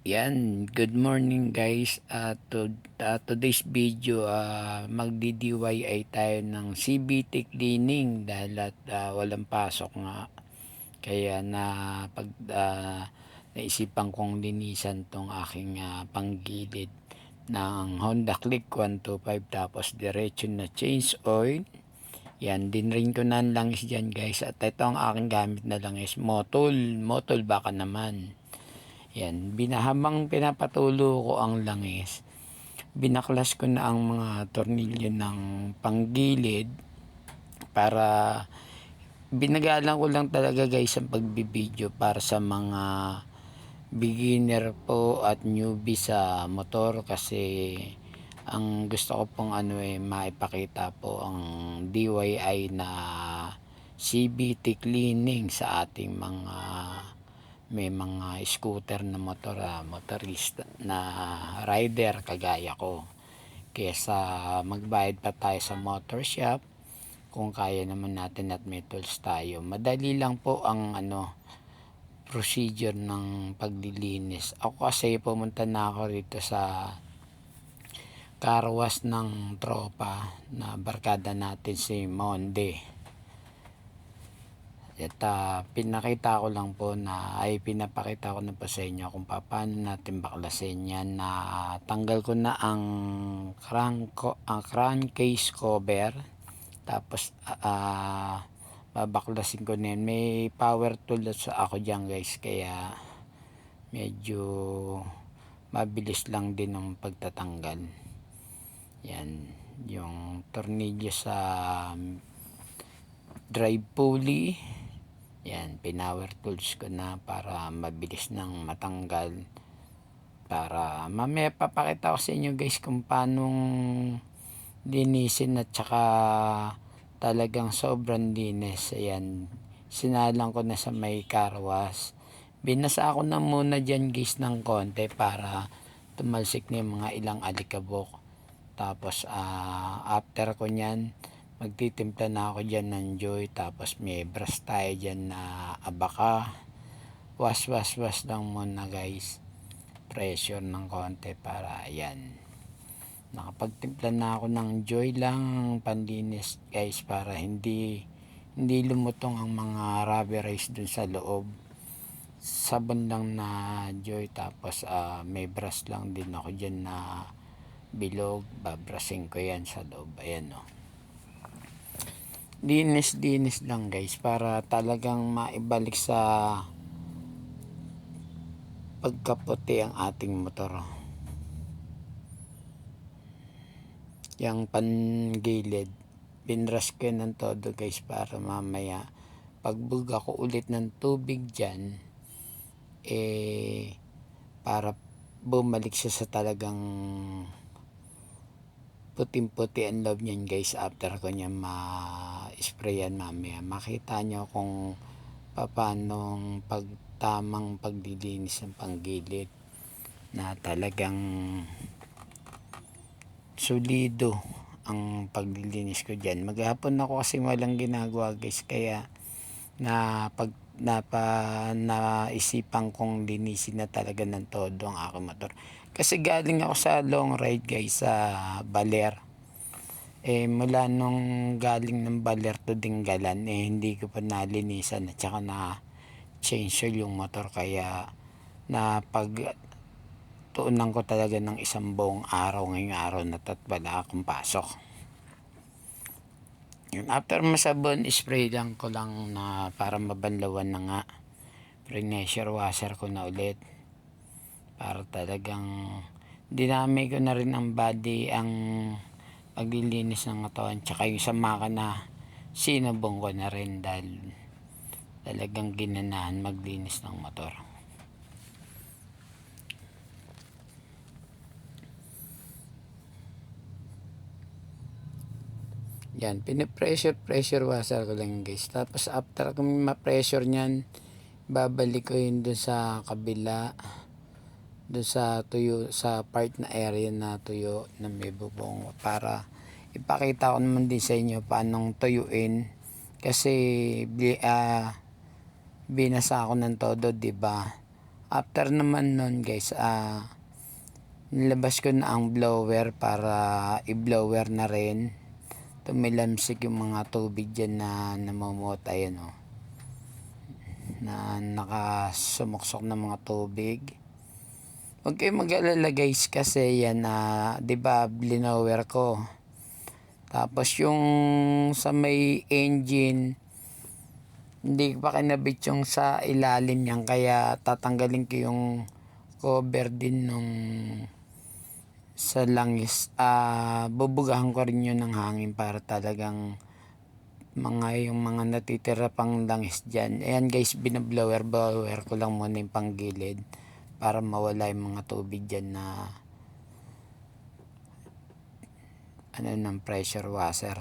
Yan, good morning guys. Today's video, magdi-DIY tayo ng CBT cleaning dahil walang pasok nga. Kaya naisipan kong linisan tong aking panggilid ng Honda Click 125 tapos diretso na change oil. Yan, dinrin ko na ang langis dyan guys. At ito ang aking gamit na langis. Motol baka naman. Yan, habang pinapatulo ko ang langis, binaklas ko na ang mga tornilyo ng panggilid para binagalan ko lang talaga guys ang pagbibideo para sa mga beginner po at newbie sa motor kasi ang gusto ko pong maipakita po ang DIY na CBT cleaning sa ating mga may mga scooter na motorista na rider kagaya ko, kesa magbayad pa tayo sa motor shop kung kaya naman natin at may tools tayo. Madali lang po ang procedure ng paglilinis. Ako kasi pumunta na ako rito sa car wash ng tropa na barkada natin si Monde. At pinakita ko lang po pinapakita ko na po sa inyo kung paano natin baklasin yan. Na tanggal ko na ang crankcase cover, tapos babaklasin ko na yan. May power tool ako dyan guys, kaya medyo mabilis lang din ang pagtatanggal. Yan, yung tornilyo sa drive pulley, yan, pinower tools ko na para mabilis nang matanggal. Para mamaya papakita ko sa inyo guys kung paano linisin at saka talagang sobrang linis. Ayan, sinalang ko na sa may car wash. Binasa ako na muna dyan guys ng konti para tumalsik na yung mga ilang alikabok. Tapos after ko nyan, magtitimpla na ako dyan ng joy, tapos may brush tayo dyan na abaka. Wash lang muna guys, pressure ng konti para ayan, nakapagtimpla na ako ng joy lang panlinis guys, para hindi lumutong ang mga rubberized dun sa loob. Sabon lang na joy, tapos may brush lang din ako dyan na bilog, babrashing ko yan sa loob. Ayan o, linis lang guys, para talagang maibalik sa pagkaputi ang ating motor. Yung pangilid, binrush ko ng todo guys, para mamaya pagbuga ko ulit ng tubig dyan, para bumalik siya sa talagang puting-puti ang loob niyan guys. After ko niya ma-sprayan mamaya, makita nyo kung paano tamang paglilinis ng panggilid na talagang solido ang paglilinis ko dyan. Maghapon ako kasi walang ginagawa guys, kaya naisipan kong linisin na talaga ng todo ang aking motor. Kasi galing ako sa long ride guys sa Baler. Mula nung galing ng Baler to Dingalan, hindi ko pa nalinisan at saka na change oil yung motor, kaya tuunan ko talaga ng isang buong araw ngayong araw na wala akong pasok. After masabon, spray lang ko lang na para mabanlawan na nga. Pressure washer ko na ulit para talagang dinamay ko na rin ang body, ang paglilinis ng katawan, tsaka yung sa makina sinubong ko na rin dahil talagang ginanahan maglinis ng motor. Yan, pressure washer ko lang guys. Tapos after kung ma-pressure nyan, babalik ko yun dun sa kabila, dun sa tuyo, sa part na area na tuyo na may bubong, para ipakita ko naman din sa inyo paanong tuyuin. Kasi binasa ako ng todo, diba? After naman nun guys, nilabas ko na ang blower para i-blower na rin. Tumilamsik yung mga tubig dyan na namumutay, ano, na nakasumuksok ng mga tubig. Huwag kayo mag-alala guys, kasi yan na, di ba, blinower ko. Tapos yung sa may engine, hindi pa kinabit yung sa ilalim niyan, kaya tatanggalin ko yung cover din nung sa langis. Bubugahan ko rin yun ng hangin para talagang yung mga natitira pang langis dyan. Ayan guys, binablower ko lang muna yung panggilid para mawala yung mga tubig dyan na ng pressure washer.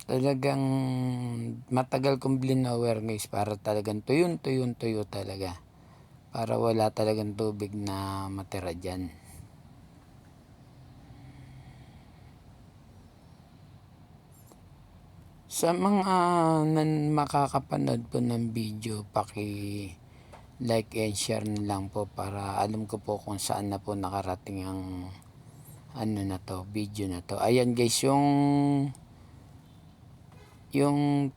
Talagang matagal kong blinower guys para talagang tuyo talaga. Para wala talagang tubig na matira dyan. Sa mga makakapanood po ng video, like and share na lang po para alam ko po kung saan na po nakarating ang video na to. Ayan guys, yung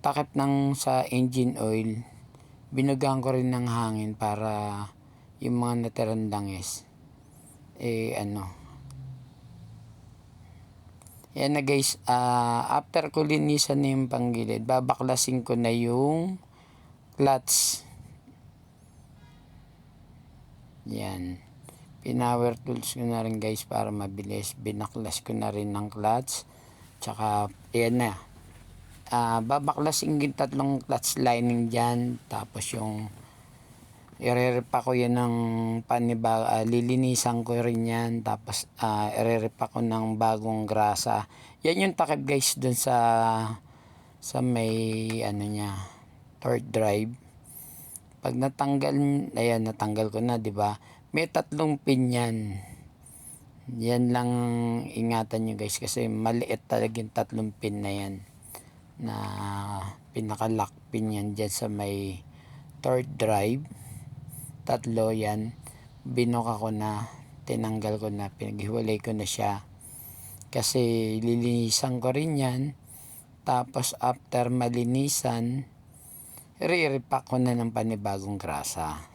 takip ng sa engine oil, binugahan ko rin ng hangin para yung mga natirang langis yan na guys. After ko linisan na yung panggilid, babaklasin ko na yung clutch. Yan, pinower tools ko na rin guys para mabilis. Binaklas ko na rin ng clutch, tsaka yan na. Babaklasin yung tatlong clutch lining dyan, tapos yung irerepa ko yan ng lilinisan ko rin yan, tapos irerepa ko ng bagong grasa. Yan yung takip guys dun sa may niya, third drive. Pag natanggal, ayan, natanggal ko na, di ba? May tatlong pin yan. Yan lang ingatan nyo guys, kasi maliit talaga yung tatlong pin na yan, na pinaka-lock pin yan dyan sa may third drive. Tatlo yan, binoka ko na, tinanggal ko na, pinaghiwalay ko na siya kasi lilinisan ko rin yan. Tapos after malinisan, re-repack ko na ng panibagong grasa.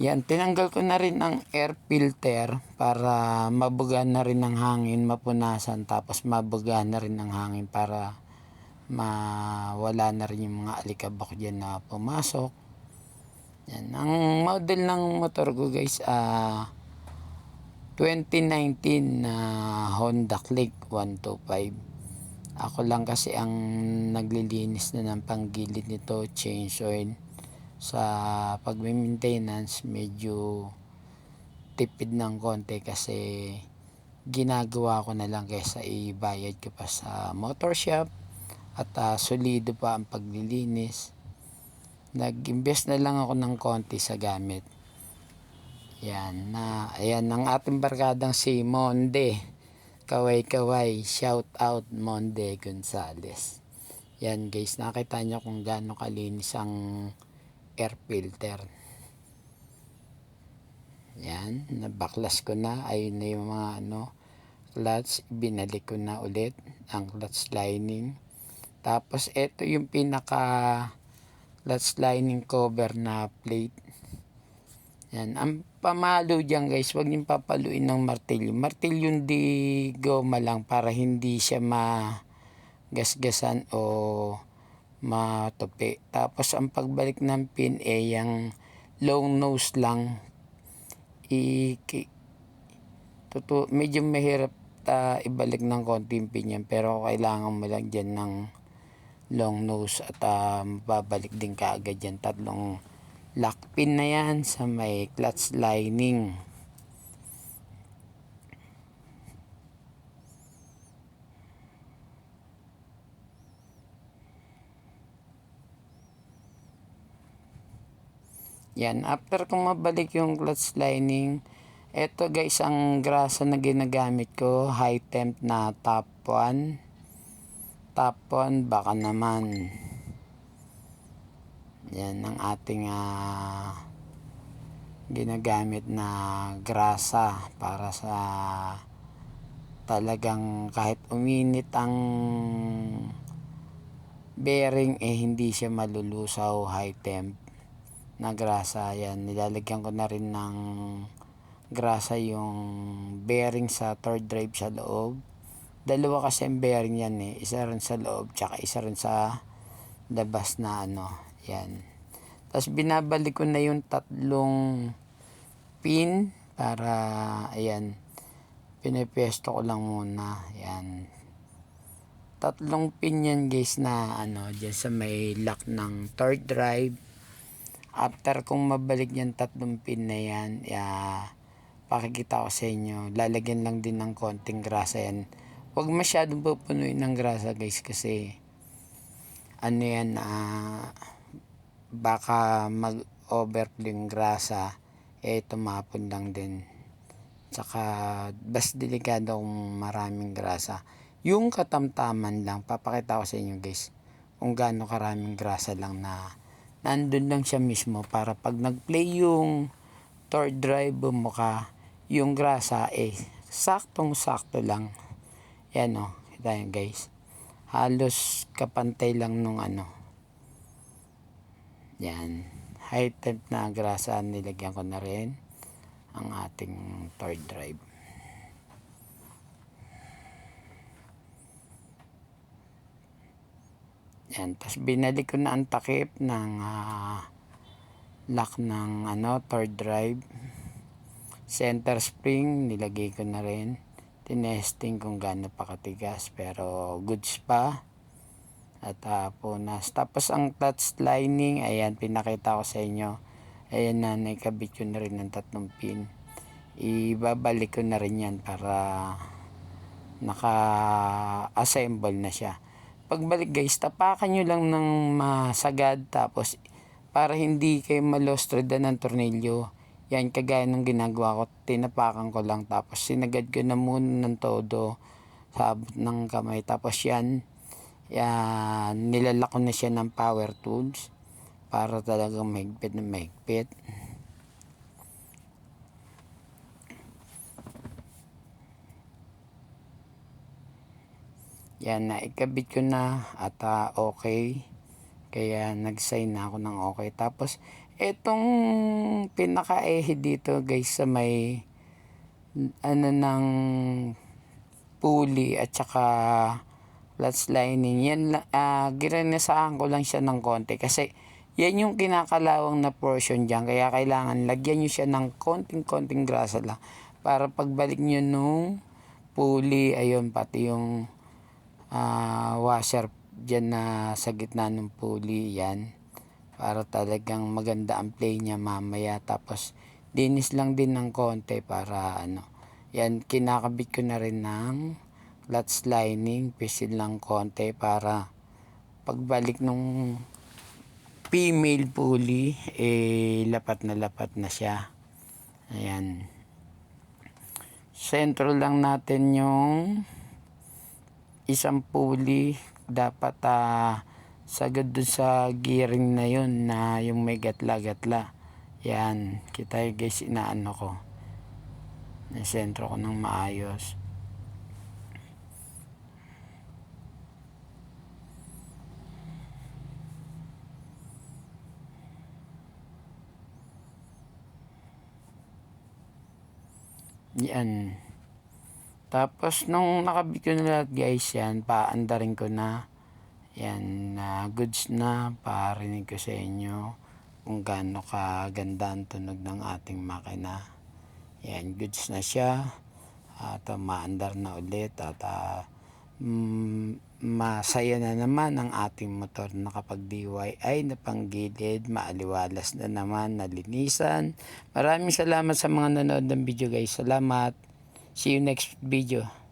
Yan, tinanggal ko na rin ang air filter para mabugaan na rin ng hangin, mapunasan, tapos mabugaan na rin ng hangin para mawala na rin yung mga alikabok dyan na pumasok. Yan, ang model ng motor ko guys, 2019 na Honda Click 125. Ako lang kasi ang naglilinis na ng panggilid nito, change oil. Sa pag-maintenance, medyo tipid ng konti kasi ginagawa ko na lang kaysa ibayad ko pa sa motor shop at solido pa ang paglilinis. Nag-invest na lang ako ng konti sa gamit. Yan na, ayan ang ating barkadang si Monde. Kaway, shout out Monde Gonzales. Yan guys, nakita nyo kung gaano kalinis ang air filter. Yan, nabaklas ko na. Ayun na yung mga clutch, binalik ko na ulit ang clutch lining. Tapos ito yung pinaka clutch lining cover na plate. Yan, ang pamalo dyan guys, huwag niyong papaluin ng martilyo. Martilyo di goma lang para hindi siya magasgasan o matupi. Tapos ang pagbalik ng pin yung long nose lang. Medyo mahirap ibalik ng konting pin yan, pero kailangan mo lang dyan ng long nose at mababalik din kaagad yan. Tatlong lock pin na yan sa may clutch lining. Yan, after kong mabalik yung clutch lining, eto guys ang grasa na ginagamit ko, high temp na top 1. Top 1 baka naman. Yan ang ating ginagamit na grasa para sa talagang kahit uminit ang bearing hindi siya malulusaw. High temp na grasa. Yan, nilalagyan ko na rin ng grasa yung bearing sa third drive sa loob. Dalawa kasi ang bearing yan isa rin sa loob tsaka isa rin sa labas na yan. Tapos binabalik ko na yung tatlong pin para ayan, pinipesto ko lang muna. Yan, tatlong pin yan guys na dyan sa may lock ng third drive. After kong mabalik yung tatlong pin na yan, pakikita ko sa inyo, lalagyan lang din ng konting grasa yan. Huwag masyadong pupunuin ng grasa guys kasi yan, baka mag overflow yung grasa, tumapon lang din. Tsaka bas delikado kung maraming grasa. Yung katamtaman lang, papakita ko sa inyo guys kung gaano karaming grasa lang na nandun lang siya mismo para pag nag-play yung third drive bumuka, yung grasa saktong sakto lang. Yan kita nyo guys, halos kapantay lang nung yan, high temp na grasa. Nilagyan ko na rin ang ating third drive. Yan, tapos binalik ko na ang takip ng lock ng third drive. Center spring nilagay ko na rin. Tinesting kung gaano pa katigas, pero goods pa at punas. Tapos ang clutch lining, ayan, pinakita ko sa inyo. Ayan na, naikabit ko na rin ng tatlong pin. Ibabalik ko na rin yan para naka-assemble na siya. Pagbalik guys, tapakan nyo lang ng masagad, tapos para hindi kayo malostrodan ng tornilyo. Yan, kagaya ng ginagawa ko, tinapakan ko lang tapos sinagad ko na muna ng todo sa abot ng kamay. Tapos yan, nilalak ko na siya ng power tools para talagang mahigpit na mahigpit. Yan, naikabit ko na at okay. Kaya nag-sign na ako ng okay. Tapos etong pinaka-ehe dito guys sa may ng pulley at saka clutch lining, yan ginasaan ko lang siya ng konti kasi yan yung kinakalawang na portion dyan. Kaya kailangan lagyan nyo siya ng konting grasa lang para pagbalik nyo nung pulley, ayun, pati yung washer dyan na sa gitna ng pulley, yan, para talagang maganda ang play niya mamaya. Tapos dinis lang din ng konti para yan, kinakabit ko na rin ng clutch lining, pisil lang konti para pagbalik nung female pulley lapat na siya. Ayan, sentro lang natin yung isang pulley, dapat sagad dun sa gearing na yun na yung may gatla. Yan, kita guys, ko nasentro ko ng maayos. Yan, tapos nung nakabit ko na lahat guys, yan, paandarin ko na yan, goods na. Parinig ko sa inyo kung gaano kaganda ang tunog ng ating makina. Yan, goods na siya at maandar na ulit at masaya na naman ang ating motor na kapag DIY na panggilid, maaliwalas na naman, nalinisan. Maraming salamat sa mga nanood ng video guys. Salamat. See you next video.